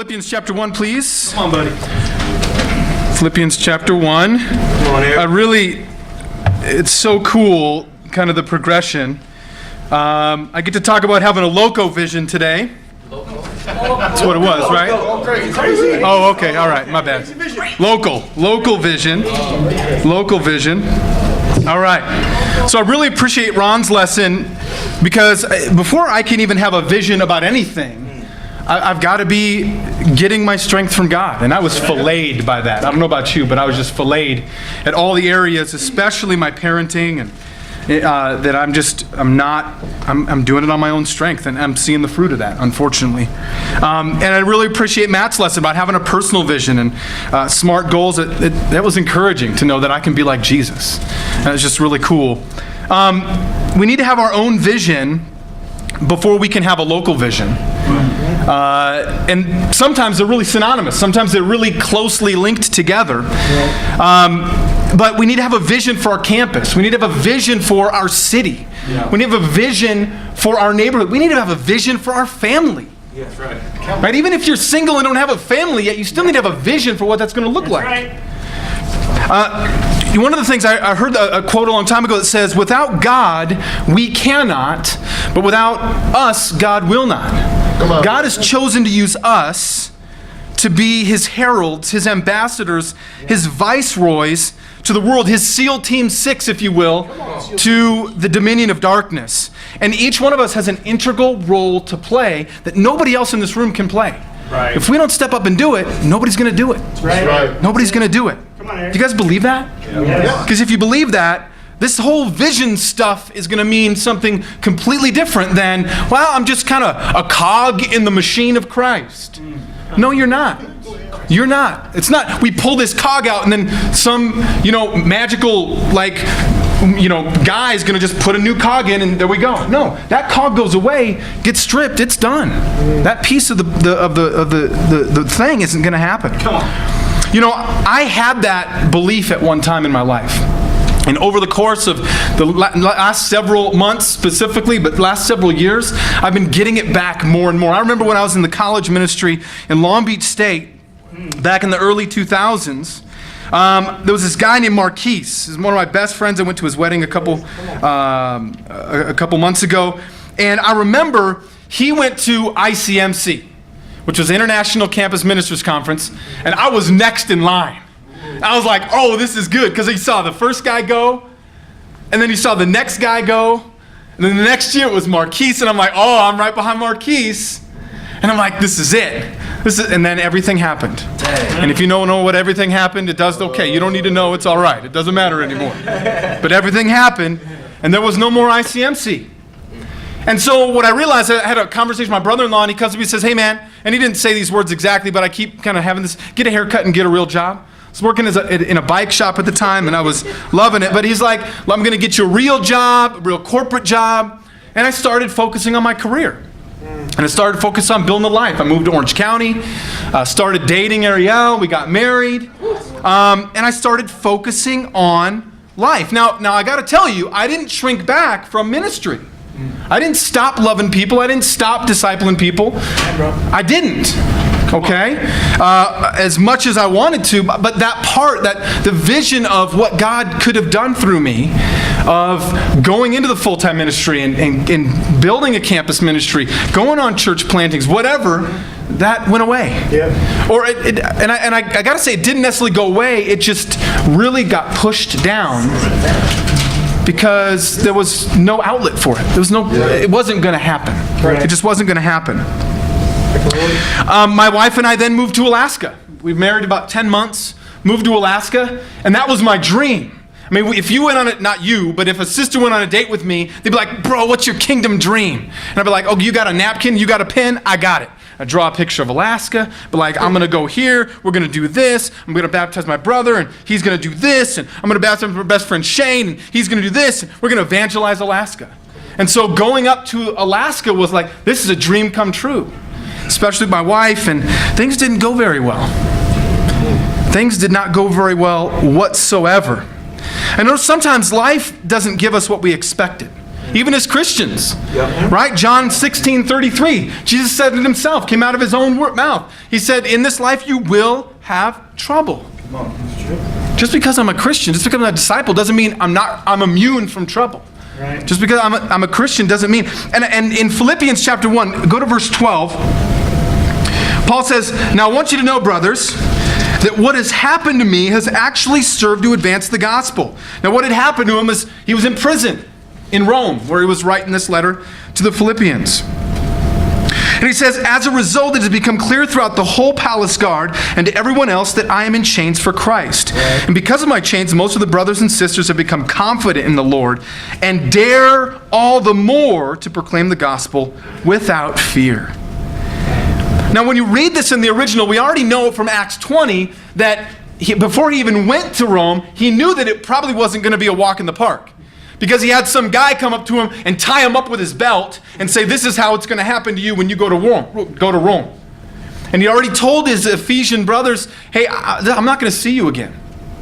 Philippians chapter 1, please. Come on, buddy. Philippians chapter 1. Come on, Eric. It's so cool, kind of the progression. I get to talk about having a loco vision today. That's what it was, right? Oh, okay, all right, my bad. Local vision. Local vision. All right. So I really appreciate Ron's lesson because before I can even have a vision about anything, I've got to be getting my strength from God. And I was filleted by that. I don't know about you, but I was just filleted at all the areas, especially my parenting, and that I'm doing it on my own strength, and I'm seeing the fruit of that, unfortunately. And I really appreciate Matt's lesson about having a personal vision and smart goals. That was encouraging to know that I can be like Jesus. And it's just really cool. We need to have our own vision before we can have a local vision. And sometimes they're really synonymous. Sometimes they're really closely linked together. But we need to have a vision for our campus. We need to have a vision for our city. Yeah. We need to have a vision for our neighborhood. We need to have a vision for our family. Yeah, that's right. Right? Even if you're single and don't have a family yet, you still need to have a vision for what that's going to look like. Right. One of the things I heard a quote a long time ago that says, "Without God, we cannot, but without us, God will not." God has chosen to use us to be His heralds, His ambassadors, His viceroys to the world, His SEAL Team 6, if you will, to the dominion of darkness. And each one of us has an integral role to play that nobody else in this room can play. Right. If we don't step up and do it, nobody's going to do it. Right. Nobody's going to do it. Come on, Eric. Do you guys believe that? Yeah. Because if you believe that, this whole vision stuff is going to mean something completely different than, well, I'm just kind of a cog in the machine of Christ. No, you're not. You're not. It's not, we pull this cog out and then some, magical, guy is going to just put a new cog in and there we go. No, that cog goes away, gets stripped, it's done. That piece of the thing isn't going to happen. Come on. I had that belief at one time in my life. And over the course of the last several months specifically, but last several years, I've been getting it back more and more. I remember when I was in the college ministry in Long Beach State, back in the early 2000s, there was this guy named Marquise. He's one of my best friends. I went to his wedding a couple months ago. And I remember he went to ICMC, which was International Campus Ministers Conference, and I was next in line. I was like, oh, this is good, because he saw the first guy go, and then he saw the next guy go, and then the next year it was Marquise, and I'm like, oh, I'm right behind Marquise. And I'm like, this is it. And then everything happened. And if you don't know what everything happened, it does okay. You don't need to know, it's all right. It doesn't matter anymore. But everything happened, and there was no more ICMC. And so what I realized, I had a conversation with my brother-in-law, and he comes to me and says, hey man, and he didn't say these words exactly, but I keep kind of having this, get a haircut and get a real job. I was working in a bike shop at the time, and I was loving it. But he's like, well, I'm going to get you a real job, a real corporate job. And I started focusing on my career. And I started focusing on building a life. I moved to Orange County, started dating Ariel, we got married, and I started focusing on life. Now I got to tell you, I didn't shrink back from ministry. I didn't stop loving people. I didn't stop discipling people. I didn't. Okay? As much as I wanted to, but that part, the vision of what God could have done through me, of going into the full-time ministry and building a campus ministry, going on church plantings, whatever, that went away. Yeah. Or I got to say, it didn't necessarily go away. It just really got pushed down because there was no outlet for it. It wasn't going to happen. Right. It just wasn't going to happen. My wife and I then moved to Alaska. We married about 10 months, moved to Alaska, and that was my dream. I mean, if you went on it, not you, but if a sister went on a date with me, they'd be like, bro, what's your kingdom dream? And I'd be like, oh, you got a napkin? You got a pen? I got it. I draw a picture of Alaska, but like, I'm going to go here, we're going to do this, I'm going to baptize my brother, and he's going to do this, and I'm going to baptize my best friend Shane, and he's going to do this, and we're going to evangelize Alaska. And so going up to Alaska was like, this is a dream come true, especially with my wife, and things didn't go very well. Things did not go very well whatsoever. I know sometimes life doesn't give us what we expected. even as Christians. Right? John 16:33. Jesus said it himself, came out of his own mouth. He said, in this life you will have trouble. Just because I'm a Christian, just because I'm a disciple, doesn't mean I'm immune from trouble. Right. Just because I'm a Christian doesn't mean. And in Philippians chapter 1, go to verse 12. Paul says, now I want you to know, brothers, that what has happened to me has actually served to advance the gospel. Now what had happened to him is he was in prison in Rome, where he was writing this letter to the Philippians. And he says, as a result, it has become clear throughout the whole palace guard and to everyone else that I am in chains for Christ. Right. And because of my chains, most of the brothers and sisters have become confident in the Lord and dare all the more to proclaim the gospel without fear. Now, when you read this in the original, we already know from Acts 20 that before he even went to Rome, he knew that it probably wasn't going to be a walk in the park. Because he had some guy come up to him and tie him up with his belt and say, this is how it's going to happen to you when you go to Rome. And he already told his Ephesian brothers, hey, I'm not going to see you again.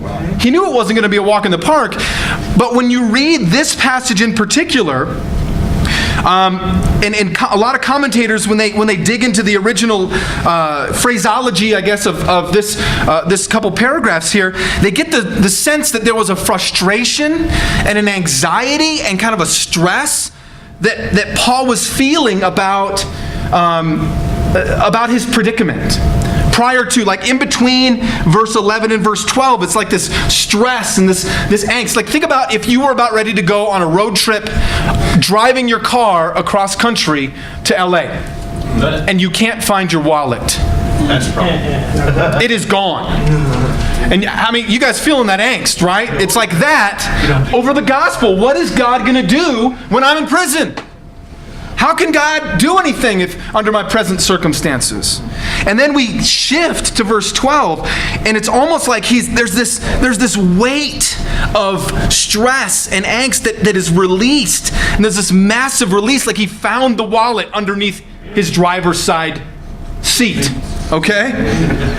Wow. He knew it wasn't going to be a walk in the park. But when you read this passage in particular, and a lot of commentators, when they dig into the original phraseology, I guess, of this couple paragraphs here, they get the sense that there was a frustration and an anxiety and kind of a stress that Paul was feeling about his predicament. Prior to, like in between verse 11 and verse 12, it's like this stress and this angst. Like think about if you were about ready to go on a road trip, driving your car across country to LA, and you can't find your wallet. That's a problem. It is gone. And I mean, you guys feeling that angst, right? It's like that over the gospel. What is God going to do when I'm in prison? How can God do anything if under my present circumstances? And then we shift to verse 12, and it's almost like there's this weight of stress and angst that is released, and there's this massive release, like he found the wallet underneath his driver's side seat. Okay?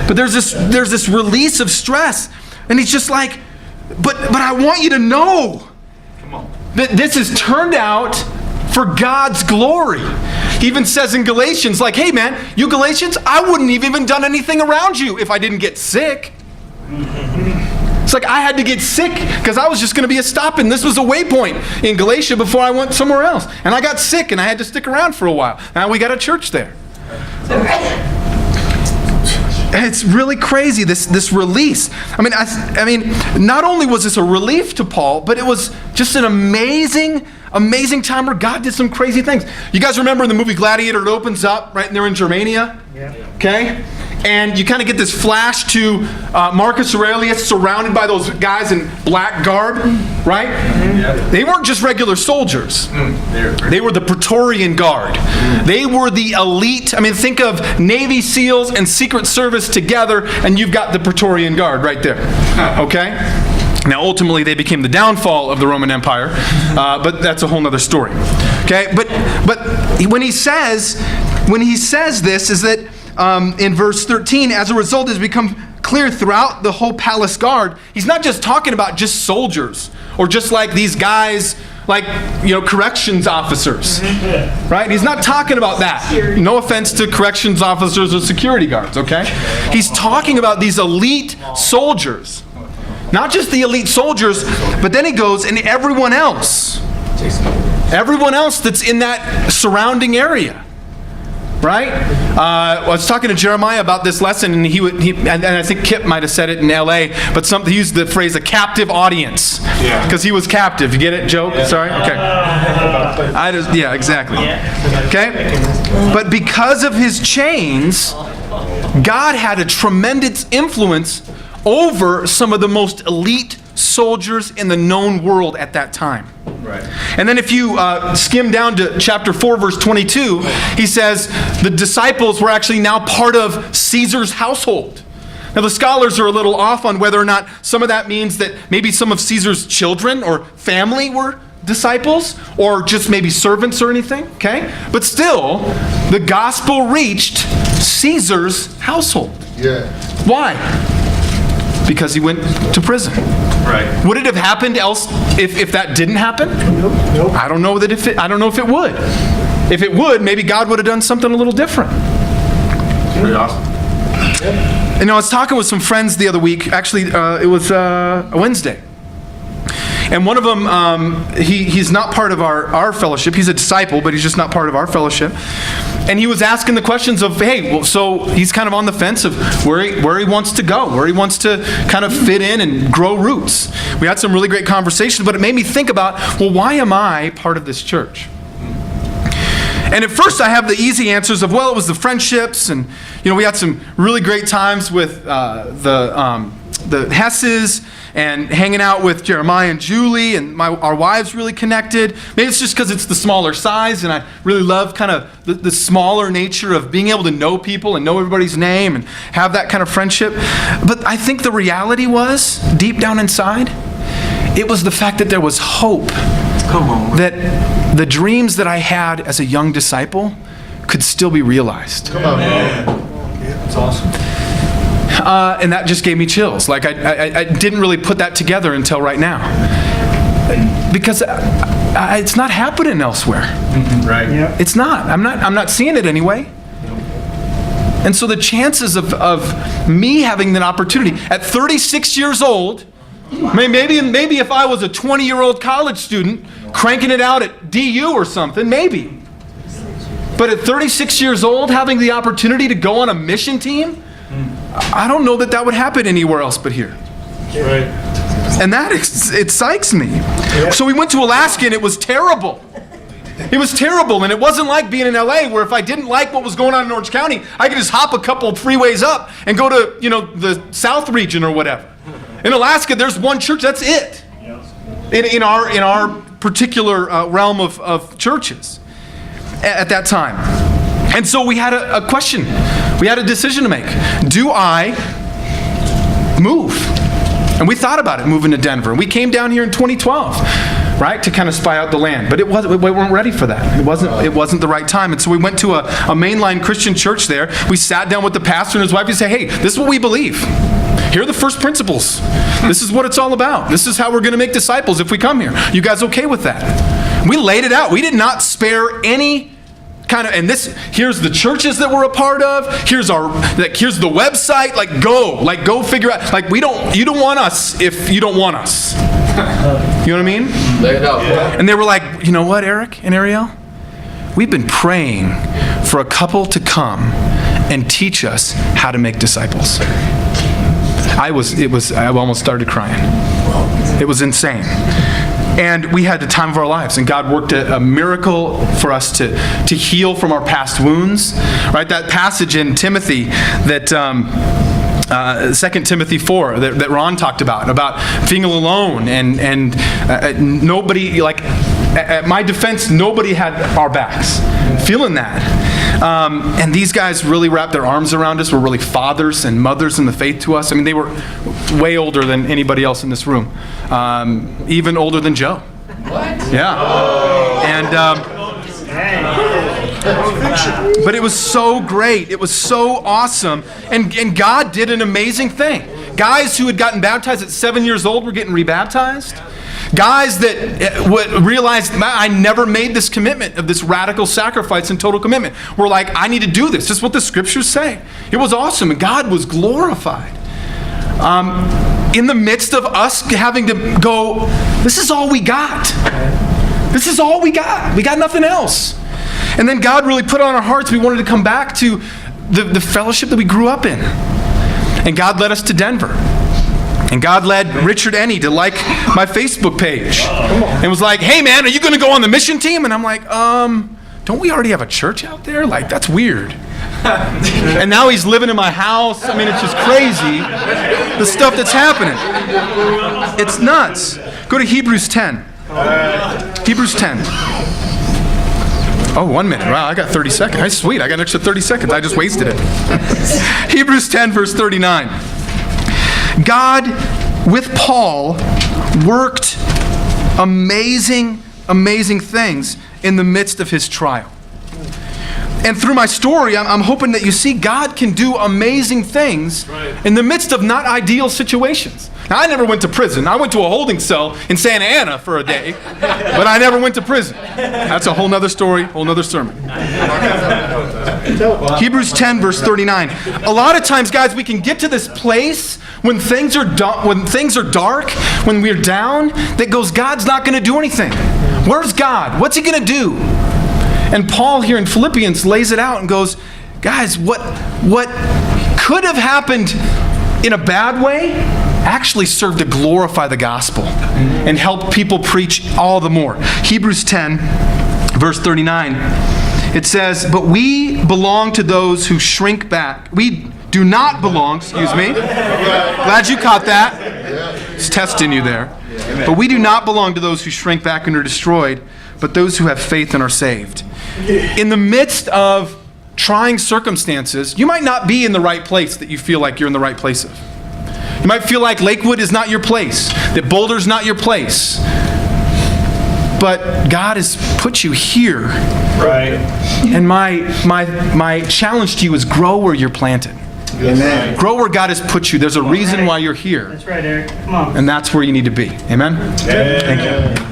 But there's this release of stress, and he's just like, but I want you to know that this has turned out for God's glory. He even says in Galatians, like, hey man, you Galatians, I wouldn't have even done anything around you if I didn't get sick. It's like I had to get sick because I was just going to be a stop-in. This was a waypoint in Galatia before I went somewhere else. And I got sick and I had to stick around for a while. Now we got a church there. And it's really crazy, this release. I mean, not only was this a relief to Paul, but it was just an amazing time where God did some crazy things. You guys remember in the movie Gladiator, it opens up, right, and they're in Germania? Yeah. Okay? And you kind of get this flash to Marcus Aurelius surrounded by those guys in black garb, right? Yeah. They weren't just regular soldiers. They were the Praetorian Guard. They were the elite. I mean, think of Navy SEALs and Secret Service together, and you've got the Praetorian Guard right there. Okay? Now, ultimately, they became the downfall of the Roman Empire, but that's a whole other story. Okay? But when he says this, is that in verse 13, as a result, it has become clear throughout the whole palace guard, he's not just talking about just soldiers or just like these guys, like, corrections officers, right? He's not talking about that. No offense to corrections officers or security guards, okay? He's talking about these elite soldiers. Not just the elite soldiers, but then he goes, and everyone else that's in that surrounding area. Right? I was talking to Jeremiah about this lesson, and and I think Kip might have said it in LA, but he used the phrase "a captive audience," because he was captive. You get it, Joe? Yeah. Sorry. Okay. Yeah, exactly. Okay. But because of his chains, God had a tremendous influence over some of the most elite soldiers in the known world at that time. Right. And then if you skim down to chapter 4, verse 22, he says the disciples were actually now part of Caesar's household. Now the scholars are a little off on whether or not some of that means that maybe some of Caesar's children or family were disciples, or just maybe servants or anything, okay? But still, the gospel reached Caesar's household. Yeah. Why? Because he went to prison. Right. Would it have happened else if that didn't happen? Nope. I don't know I don't know if it would. If it would, maybe God would have done something a little different. Pretty awesome. And I was talking with some friends the other week. Actually, it was a Wednesday. And one of them, he's not part of our fellowship. He's a disciple, but he's just not part of our fellowship. And he was asking the questions of, hey, well, so he's kind of on the fence of where he wants to go, where he wants to kind of fit in and grow roots. We had some really great conversations, but it made me think about, well, why am I part of this church? And at first I have the easy answers of, well, it was the friendships, and we had some really great times with the Hesses and hanging out with Jeremiah and Julie, and our wives really connected. Maybe it's just because it's the smaller size, and I really love kind of the smaller nature of being able to know people and know everybody's name and have that kind of friendship. But I think the reality was, deep down inside, it was the fact that there was hope. Come on. That the dreams that I had as a young disciple could still be realized. Come on. That's awesome. And that just gave me chills. Like I didn't really put that together until right now. Because it's not happening elsewhere. Right. Yeah. It's not. I'm not seeing it anyway. And so the chances of me having that opportunity at 36 years old, maybe if I was a 20-year-old college student cranking it out at DU or something, maybe. But at 36 years old, having the opportunity to go on a mission team, I don't know that would happen anywhere else but here. Right. And that it psychs me. So we went to Alaska and it was terrible. It was terrible, and it wasn't like being in LA where if I didn't like what was going on in Orange County, I could just hop a couple of freeways up and go to, the South region or whatever. In Alaska, there's one church, that's it. In our particular realm of churches at that time. And so we had a question. We had a decision to make. Do I move? And we thought about it, moving to Denver. We came down here in 2012, right, to kind of spy out the land. But we weren't ready for that. It wasn't the right time. And so we went to a mainline Christian church there. We sat down with the pastor and his wife and said, hey, this is what we believe. Here are the first principles. This is what it's all about. This is how we're going to make disciples if we come here. You guys okay with that? We laid it out. We did not spare any kind of, and here's the churches that we're a part of. Here's the website. Go figure out. You don't want us if you don't want us. You know what I mean? Lay it out. Yeah. And they were like, you know what, Eric and Ariel? We've been praying for a couple to come and teach us how to make disciples. I almost started crying. It was insane. And we had the time of our lives, and God worked a miracle for us to heal from our past wounds. Right, that passage in Timothy that 2 Timothy 4 that Ron talked about being alone and nobody, like at my defense, nobody had our backs. Feeling that. And these guys really wrapped their arms around us, were really fathers and mothers in the faith to us. I mean, they were way older than anybody else in this room. Even older than Joe. What? Yeah. And but it was so great. It was so awesome. And God did an amazing thing. Guys who had gotten baptized at 7 years old were getting rebaptized. Guys that realized, I never made this commitment of this radical sacrifice and total commitment. We're like, I need to do this. This is what the scriptures say. It was awesome, and God was glorified. In the midst of us having to go, this is all we got. This is all we got. We got nothing else. And then God really put on our hearts, we wanted to come back to the fellowship that we grew up in. And God led us to Denver. And God led Richard Enney to like my Facebook page. And was like, hey man, are you going to go on the mission team? And I'm like, don't we already have a church out there? Like, that's weird. And now he's living in my house. I mean, it's just crazy, the stuff that's happening. It's nuts. Go to Hebrews 10. Hebrews 10. Oh, 1 minute. Wow, I got 30 seconds. That's sweet. I got an extra 30 seconds. I just wasted it. Hebrews 10, verse 39. God, with Paul, worked amazing things in the midst of his trial. And through my story, I'm hoping that you see God can do amazing things in the midst of not ideal situations. Now, I never went to prison. I went to a holding cell in Santa Ana for a day, but I never went to prison. That's a whole nother story, whole nother sermon. Hebrews 10, verse 39. A lot of times, guys, we can get to this place when things are dark, when we're down, that goes, God's not going to do anything. Where's God? What's he going to do? And Paul here in Philippians lays it out and goes, guys, what could have happened in a bad way actually served to glorify the gospel and help people preach all the more. Hebrews 10, verse 39, it says, but we belong to those who shrink back. We do not belong, glad you caught that. It's testing you there. But we do not belong to those who shrink back and are destroyed, but those who have faith and are saved. In the midst of trying circumstances, you might not be in the right place that you feel like you're in the right place of. You might feel like Lakewood is not your place, that Boulder's not your place. But God has put you here. Right. And my challenge to you is grow where you're planted. Amen. Grow where God has put you. There's a reason why you're here. That's right, Eric. Come on. And that's where you need to be. Amen? Thank you.